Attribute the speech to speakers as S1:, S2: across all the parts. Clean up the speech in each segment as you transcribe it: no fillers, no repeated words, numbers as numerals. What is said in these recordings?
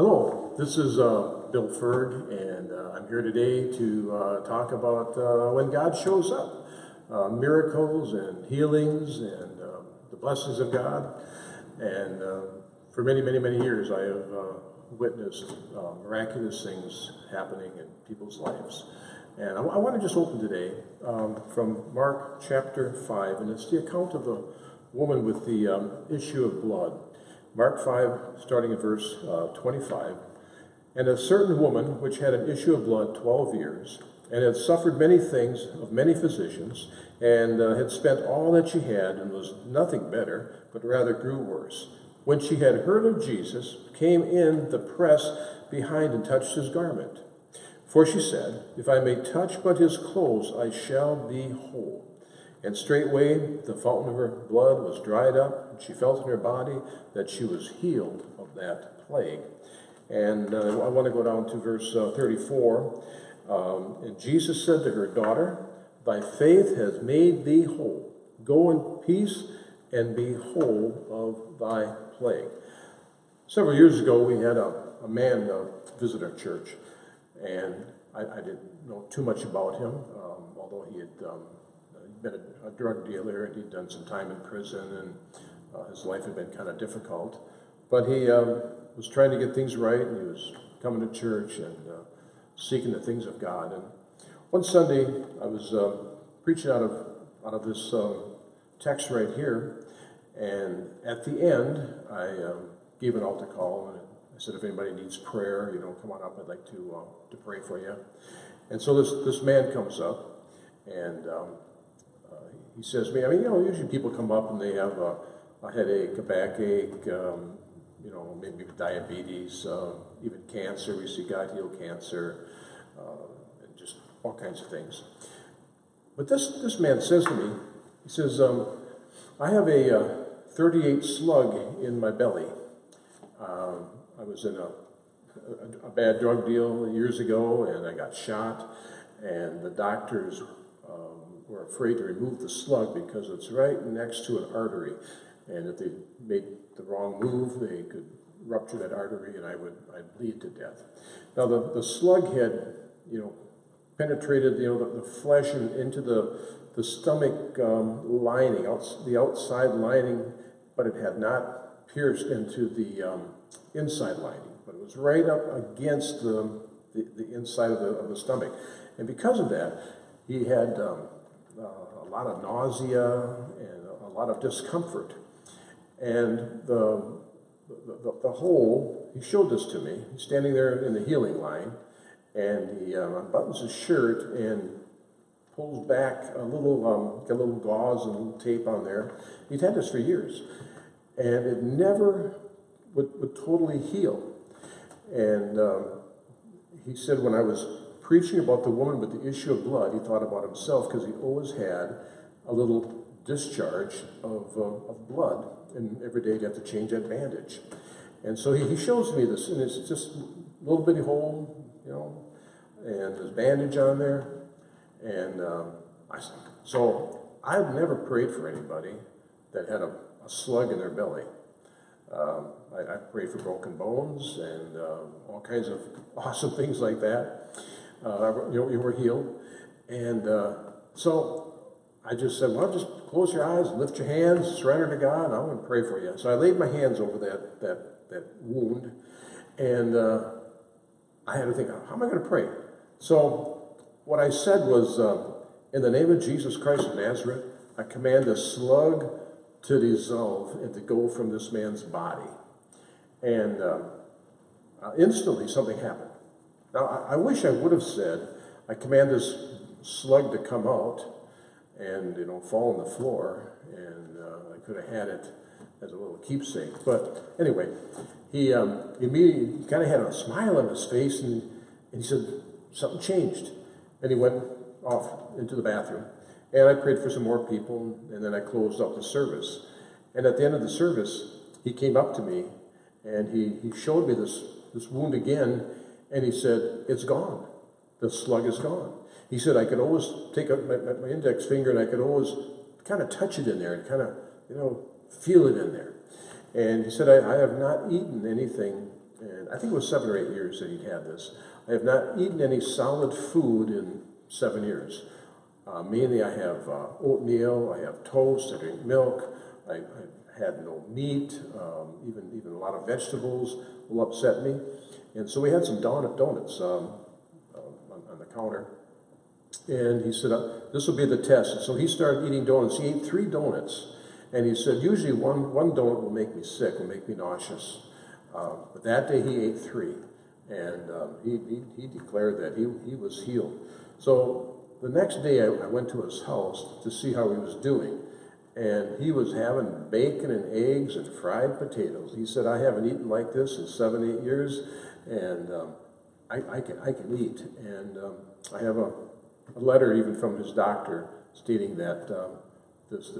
S1: Hello, this is Bill Ferg, and I'm here today to talk about when God shows up, miracles and healings and the blessings of God. And for many, many, many years, I have witnessed miraculous things happening in people's lives. And I want to just open today from Mark chapter 5, and it's the account of the woman with the issue of blood. Mark 5, starting at verse 25. And a certain woman, which had an issue of blood 12 years, and had suffered many things of many physicians, and had spent all that she had, and was nothing better, but rather grew worse, when she had heard of Jesus, came in the press behind and touched his garment. For she said, If I may touch but his clothes, I shall be whole. And straightway the fountain of her blood was dried up, and she felt in her body that she was healed of that plague. And I want to go down to verse 34. And Jesus said to her, Daughter, thy faith has made thee whole. Go in peace and be whole of thy plague. Several years ago, we had a man visit our church, and I didn't know too much about him, although he had been a drug dealer, and he'd done some time in prison, and his life had been kind of difficult. But he was trying to get things right, and he was coming to church and seeking the things of God. And one Sunday, I was preaching out of this text right here, and at the end, I gave an altar call, and I said, if anybody needs prayer, come on up. I'd like to pray for you. And so this man comes up, and he says to me, usually people come up and they have a headache, a backache, maybe diabetes, even cancer. We see God heal cancer, and just all kinds of things. But this man says to me, he says, I have a 38 slug in my belly. I was in a bad drug deal years ago, and I got shot, and the doctors were afraid to remove the slug because it's right next to an artery, and if they made the wrong move, they could rupture that artery, and I'd bleed to death. Now the slug had penetrated the flesh and into the stomach lining, the outside lining, but it had not pierced into the inside lining, but it was right up against the inside of the stomach, and because of that, he had a lot of nausea and a lot of discomfort. And the hole, he showed this to me. He's standing there in the healing line, and he unbuttons his shirt and pulls back a little gauze and a little tape on there. He'd had this for years, and it never would totally heal. And he said when I was preaching about the woman with the issue of blood, he thought about himself because he always had a little discharge of blood, and every day he'd have to change that bandage. And so he shows me this, and it's just a little bitty hole, and there's bandage on there. And so I've never prayed for anybody that had a slug in their belly. I prayed for broken bones and all kinds of awesome things like that. You were healed. And so I just said, well, just close your eyes, lift your hands, surrender to God, and I'm going to pray for you. So I laid my hands over that wound, and I had to think, how am I going to pray? So what I said was, in the name of Jesus Christ of Nazareth, I command the slug to dissolve and to go from this man's body. And instantly something happened. Now, I wish I would have said, I command this slug to come out and, fall on the floor, and I could have had it as a little keepsake. But anyway, he immediately kind of had a smile on his face, and he said, something changed. And he went off into the bathroom, and I prayed for some more people, and then I closed up the service. And at the end of the service, he came up to me, and he showed me this wound again, and he said, it's gone. The slug is gone. He said, I could always take my index finger, and I could always kind of touch it in there and kind of, feel it in there. And he said, I have not eaten anything and I think it was 7 or 8 years that he'd had this. I have not eaten any solid food in 7 years. Mainly I have oatmeal, I have toast, I drink milk, I had no meat, even a lot of vegetables will upset me. And so we had some donuts on the counter. And he said, this will be the test. And so he started eating donuts. He ate 3 donuts. And he said, usually one donut will make me sick, will make me nauseous. But that day he ate 3. And he declared that he was healed. So the next day I went to his house to see how he was doing. And he was having bacon and eggs and fried potatoes. He said, I haven't eaten like this in 7, 8 years. And I can eat. And I have a letter even from his doctor stating that this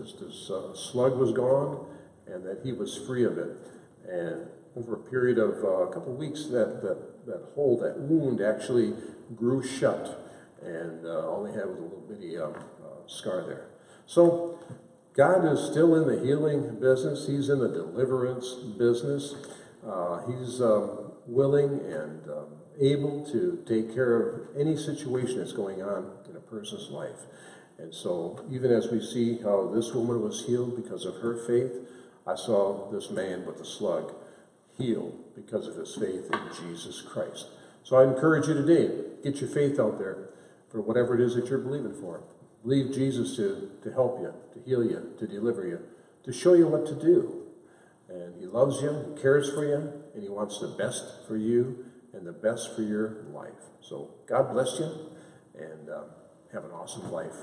S1: slug was gone and that he was free of it. And over a period of a couple of weeks, that hole, that wound actually grew shut, and all they had was a little bitty scar there. So God is still in the healing business. He's in the deliverance business. He's willing and able to take care of any situation that's going on in a person's life. And so even as we see how this woman was healed because of her faith, I saw this man with the slug healed because of his faith in Jesus Christ. So I encourage you today, get your faith out there for whatever it is that you're believing for. Believe Jesus to help you, to heal you, to deliver you, to show you what to do. And he loves you, he cares for you, and he wants the best for you and the best for your life. So God bless you, and have an awesome life.